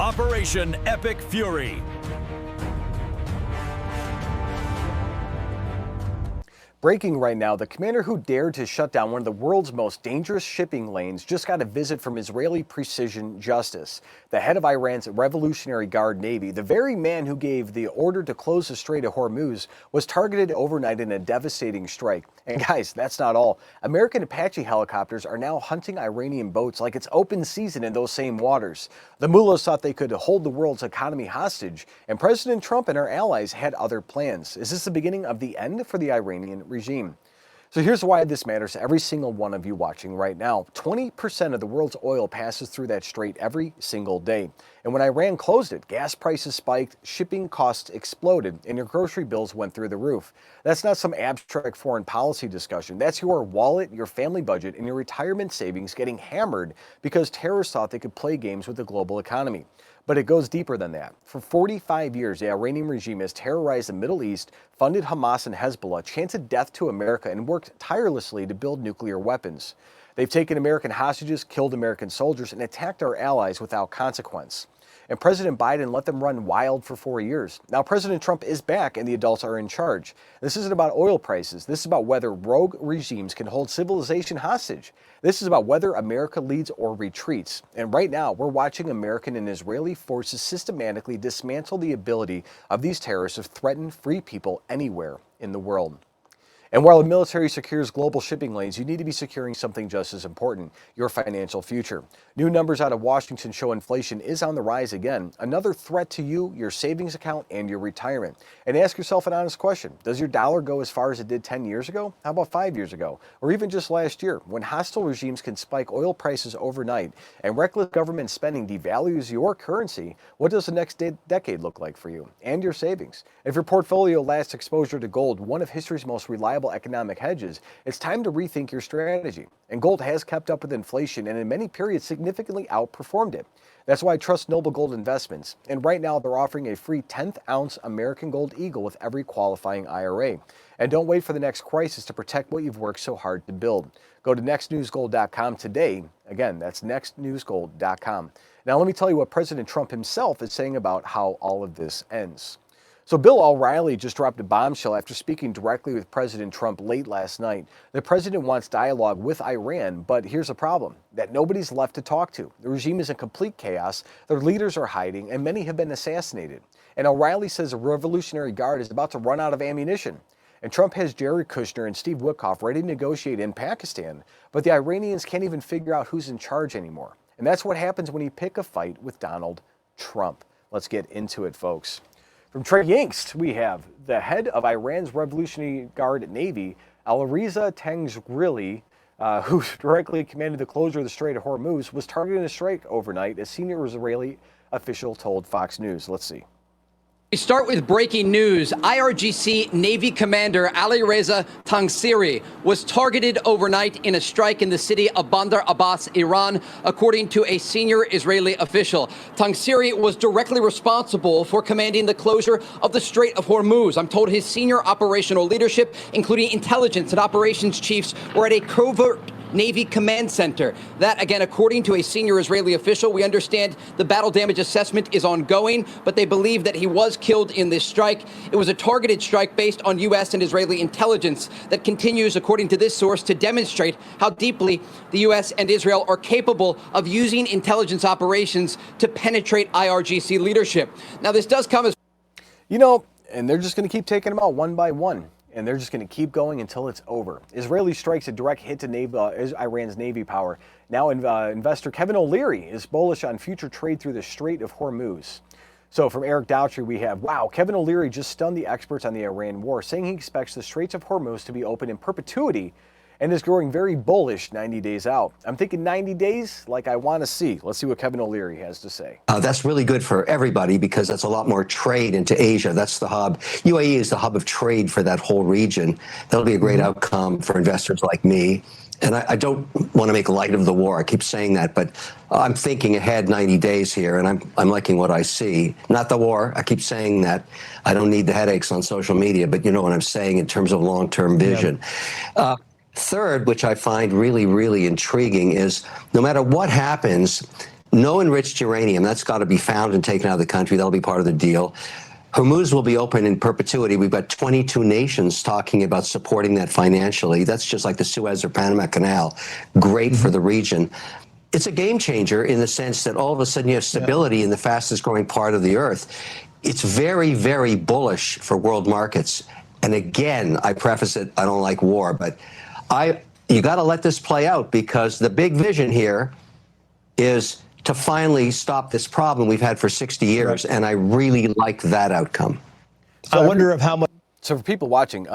Operation Epic Fury. Breaking right now, the commander who dared to shut down one of the world's most dangerous shipping lanes just got a visit from Israeli precision justice. The head of Iran's Revolutionary Guard Navy, the very man who gave the order to close the Strait of Hormuz, was targeted overnight in a devastating strike. And guys, that's not all. American Apache helicopters are now hunting Iranian boats like it's open season in those same waters. The mullahs thought they could hold the world's economy hostage, and President Trump and our allies had other plans. Is this the beginning of the end for the Iranian regime? So here's why this matters to every single one of you watching right now. 20% of the world's oil passes through that strait every single day. And when Iran closed it, gas prices spiked, shipping costs exploded, and your grocery bills went through the roof. That's not some abstract foreign policy discussion. That's your wallet, your family budget, and your retirement savings getting hammered because terrorists thought they could play games with the global economy. But it goes deeper than that. For 45 years, the Iranian regime has terrorized the Middle East, funded Hamas and Hezbollah, chanted death to America, and worked tirelessly to build nuclear weapons. They've taken American hostages, killed American soldiers, and attacked our allies without consequence. And President Biden let them run wild for 4 years. Now President Trump is back and the adults are in charge. This isn't about oil prices. This is about whether rogue regimes can hold civilization hostage. This is about whether America leads or retreats. And right now, we're watching American and Israeli forces systematically dismantle the ability of these terrorists to threaten free people anywhere in the world. And while the military secures global shipping lanes, you need to be securing something just as important, your financial future. New numbers out of Washington show inflation is on the rise again, another threat to you, your savings account, and your retirement. And ask yourself an honest question. Does your dollar go as far as it did 10 years ago? How about 5 years ago? Or even just last year, when hostile regimes can spike oil prices overnight and reckless government spending devalues your currency, what does the next decade look like for you and your savings? If your portfolio lacks exposure to gold, one of history's most reliable economic hedges, it's time to rethink your strategy. And gold has kept up with inflation and in many periods significantly outperformed it. That's why I trust Noble Gold Investments. And right now they're offering a free 10th ounce American Gold Eagle with every qualifying IRA. And don't wait for the next crisis to protect what you've worked so hard to build. Go to nextnewsgold.com today. Again, that's nextnewsgold.com. Now let me tell you what President Trump himself is saying about how all of this ends. So Bill O'Reilly just dropped a bombshell after speaking directly with President Trump late last night. The president wants dialogue with Iran, but here's the problem, that nobody's left to talk to. The regime is in complete chaos, their leaders are hiding, and many have been assassinated. And O'Reilly says the Revolutionary Guard is about to run out of ammunition. And Trump has Jared Kushner and Steve Witkoff ready to negotiate in Pakistan, but the Iranians can't even figure out who's in charge anymore. And that's what happens when you pick a fight with Donald Trump. Let's get into it, folks. From Trey Yingst, we have the head of Iran's Revolutionary Guard Navy, Alireza Tangsrili, who directly commanded the closure of the Strait of Hormuz, was targeted in a strike overnight, a senior Israeli official told Fox News. Let's see. We start with breaking news. IRGC Navy Commander Alireza Tangsrili was targeted overnight in a strike in the city of Bandar Abbas, Iran, according to a senior Israeli official. Tangsrili was directly responsible for commanding the closure of the Strait of Hormuz. I'm told his senior operational leadership, including intelligence and operations chiefs, were at a covert Navy command center. That, again, according to a senior Israeli official. We understand the battle damage assessment is ongoing, but they believe that he was killed in this strike. It was a targeted strike based on U.S. and Israeli intelligence that continues, according to this source, to demonstrate how deeply the U.S. and Israel are capable of using intelligence operations to penetrate IRGC leadership. Now, this does come as... You know, and they're just going to keep taking them out one by one. And they're just going to keep going until it's over. Israeli strikes a direct hit to Iran's Navy power. Now investor Kevin O'Leary is bullish on future trade through the Strait of Hormuz. So from Eric Daughtry, we have, wow, Kevin O'Leary just stunned the experts on the Iran war, saying he expects the Straits of Hormuz to be open in perpetuity and is growing very bullish 90 days out. I'm thinking 90 days like I want to see. Let's see what Kevin O'Leary has to say. That's really good for everybody because that's a lot more trade into Asia. That's the hub. UAE is the hub of trade for that whole region. That'll be a great outcome for investors like me. And I don't want to make light of the war. I keep saying that, but I'm thinking ahead 90 days here, and I'm liking what I see. Not the war. I keep saying that. I don't need the headaches on social media, but you know what I'm saying in terms of long-term vision. Yeah. Third, which I find really, really intriguing, is no matter what happens, no enriched uranium. That's got to be found and taken out of the country. That'll be part of the deal. Hormuz will be open in perpetuity. We've got 22 nations talking about supporting that financially. That's just like the Suez or Panama Canal. Great for the region. It's a game changer in the sense that all of a sudden you have stability in the fastest growing part of the earth. It's very, very bullish for world markets. And again, I preface it, I don't like war, but you got to let this play out, because the big vision here is to finally stop this problem we've had for 60 years. And I really like that outcome. So I wonder of how much. So for people watching,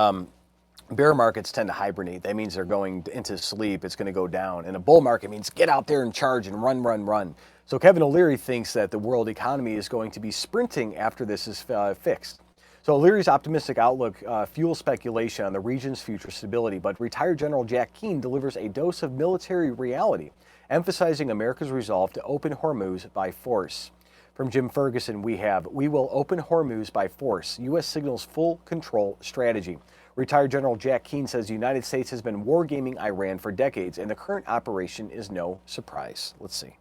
bear markets tend to hibernate. That means they're going into sleep. It's going to go down. And a bull market means get out there and charge and run, run, run. So Kevin O'Leary thinks that the world economy is going to be sprinting after this is fixed. So O'Leary's optimistic outlook fuels speculation on the region's future stability, but retired General Jack Keane delivers a dose of military reality, emphasizing America's resolve to open Hormuz by force. From Jim Ferguson, we will open Hormuz by force. U.S. signals full control strategy. Retired General Jack Keane says the United States has been wargaming Iran for decades, and the current operation is no surprise. Let's see.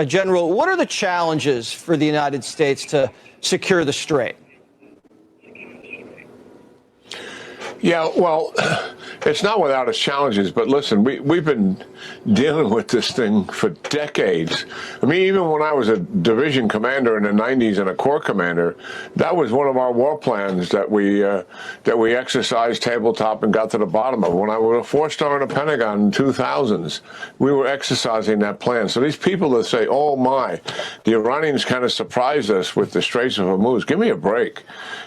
General, what are the challenges for the United States to secure the Strait? Yeah, well, it's not without its challenges, but listen, we've been dealing with this thing for decades. I mean, even when I was a division commander in the 90s and a corps commander, that was one of our war plans that we exercised tabletop and got to the bottom of. When I was a 4-star in the Pentagon in 2000s, we were exercising that plan. So these people that say, oh my, the Iranians kind of surprised us with the Straits of Hormuz, give me a break.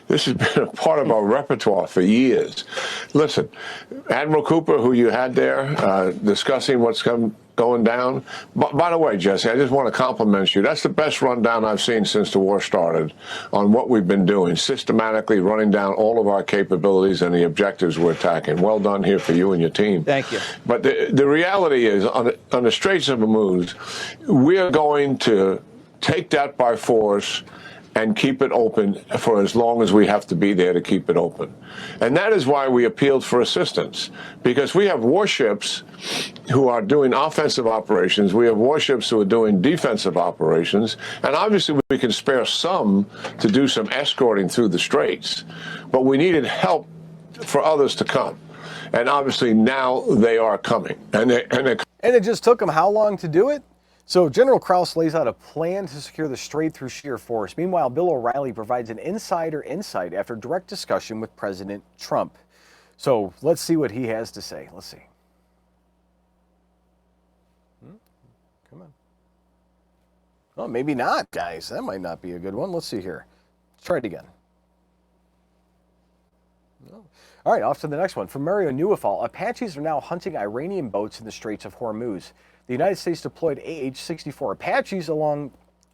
This has been a part of our repertoire for years. Listen, Admiral Cooper, who you had there, discussing what's going down. By the way, Jesse, I just want to compliment you. That's the best rundown I've seen since the war started on what we've been doing, systematically running down all of our capabilities and the objectives we're attacking. Well done here for you and your team. Thank you. But the reality is, on the Straits of Hormuz, we are going to take that by force and keep it open for as long as we have to be there to keep it open. And that is why we appealed for assistance, because we have warships who are doing offensive operations, we have warships who are doing defensive operations, and obviously we can spare some to do some escorting through the straits, but we needed help for others to come. And obviously now they are coming. And it just took them how long to do it? So General Krause lays out a plan to secure the Strait through sheer force. Meanwhile, Bill O'Reilly provides an insider insight after direct discussion with President Trump. So let's see what he has to say. Let's see. Come on. Oh, maybe not, guys. That might not be a good one. Let's see here. Let's try it again. No. All right, off to the next one. From Mario Nuafal, Apaches are now hunting Iranian boats in the Straits of Hormuz. The United States deployed AH64 Apaches along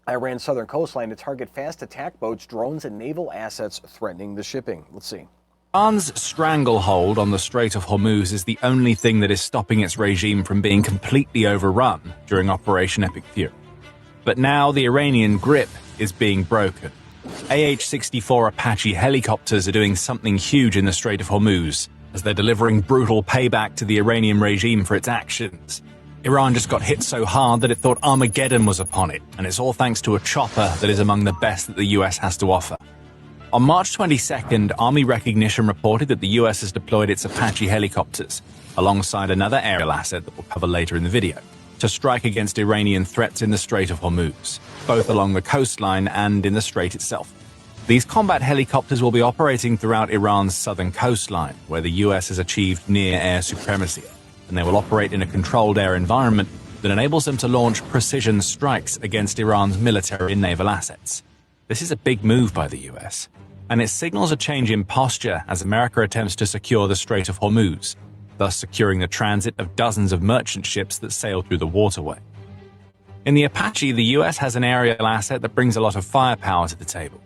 Iran's southern coastline to target fast attack boats, drones, and naval assets threatening the shipping. Let's see. Iran's stranglehold on the Strait of Hormuz is the only thing that is stopping its regime from being completely overrun during Operation Epic Fury. But now the Iranian grip is being broken. AH64 Apache helicopters are doing something huge in the Strait of Hormuz as they're delivering brutal payback to the Iranian regime for its actions. Iran just got hit so hard that it thought Armageddon was upon it, and it's all thanks to a chopper that is among the best that the US has to offer. On March 22nd, Army Recognition reported that the US has deployed its Apache helicopters, alongside another aerial asset that we'll cover later in the video, to strike against Iranian threats in the Strait of Hormuz, both along the coastline and in the strait itself. These combat helicopters will be operating throughout Iran's southern coastline, where the US has achieved near-air supremacy, and they will operate in a controlled air environment that enables them to launch precision strikes against Iran's military and naval assets. This is a big move by the US, and it signals a change in posture as America attempts to secure the Strait of Hormuz, thus securing the transit of dozens of merchant ships that sail through the waterway. In the Apache, the US has an aerial asset that brings a lot of firepower to the table.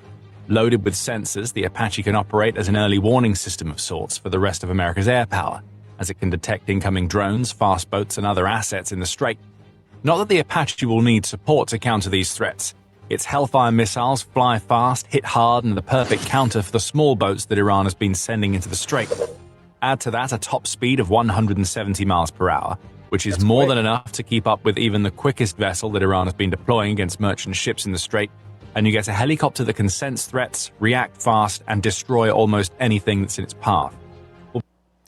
Loaded with sensors, the Apache can operate as an early warning system of sorts for the rest of America's air power, as it can detect incoming drones, fast boats, and other assets in the strait. Not that the Apache will need support to counter these threats. Its Hellfire missiles fly fast, hit hard, and the perfect counter for the small boats that Iran has been sending into the strait. Add to that a top speed of 170 miles per hour, which is more than enough to keep up with even the quickest vessel that Iran has been deploying against merchant ships in the Strait. And you get a helicopter that can sense threats, react fast, and destroy almost anything that's in its path.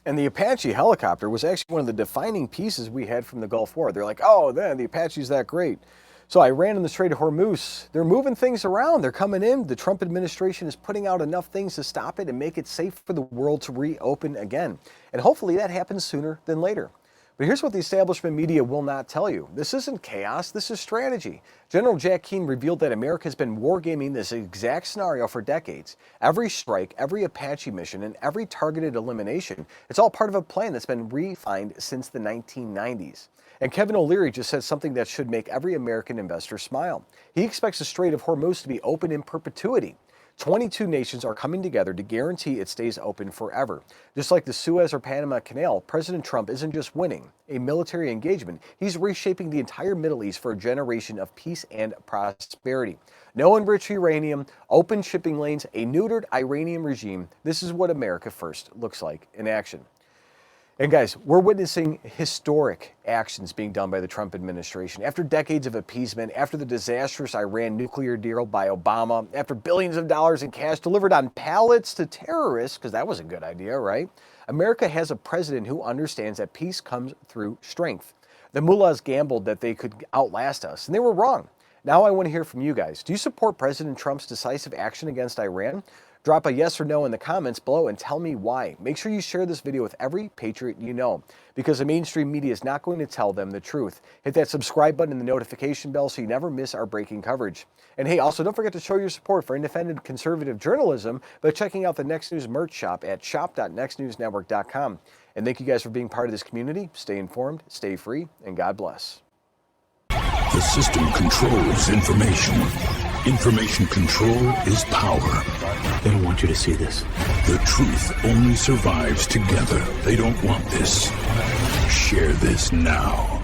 And the Apache helicopter was actually one of the defining pieces we had from the Gulf War. They're like, oh, the Apache's that great. So Iran in the Strait of Hormuz, they're moving things around. They're coming in. The Trump administration is putting out enough things to stop it and make it safe for the world to reopen again. And hopefully that happens sooner than later. But here's what the establishment media will not tell you. This isn't chaos, this is strategy. General Jack Keane revealed that America has been wargaming this exact scenario for decades. Every strike, every Apache mission, and every targeted elimination, it's all part of a plan that's been refined since the 1990s. And Kevin O'Leary just said something that should make every American investor smile. He expects the Strait of Hormuz to be open in perpetuity. 22 nations are coming together to guarantee it stays open forever. Just like the Suez or Panama Canal, President Trump isn't just winning a military engagement, he's reshaping the entire Middle East for a generation of peace and prosperity. No enriched uranium, open shipping lanes, a neutered Iranian regime. This is what America First looks like in action. And guys, we're witnessing historic actions being done by the Trump administration. After decades of appeasement, after the disastrous Iran nuclear deal by Obama, after billions of dollars in cash delivered on pallets to terrorists, because that was a good idea, right? America has a president who understands that peace comes through strength. The mullahs gambled that they could outlast us, and they were wrong. Now I want to hear from you guys. Do you support President Trump's decisive action against Iran? Drop a yes or no in the comments below and tell me why. Make sure you share this video with every patriot you know, because the mainstream media is not going to tell them the truth. Hit that subscribe button and the notification bell so you never miss our breaking coverage. And hey, also don't forget to show your support for independent conservative journalism by checking out the Next News merch shop at shop.nextnewsnetwork.com. And thank you guys for being part of this community. Stay informed, stay free, and God bless. The system controls information. Information control is power. They don't want you to see this. The truth only survives together. They don't want this. Share this now.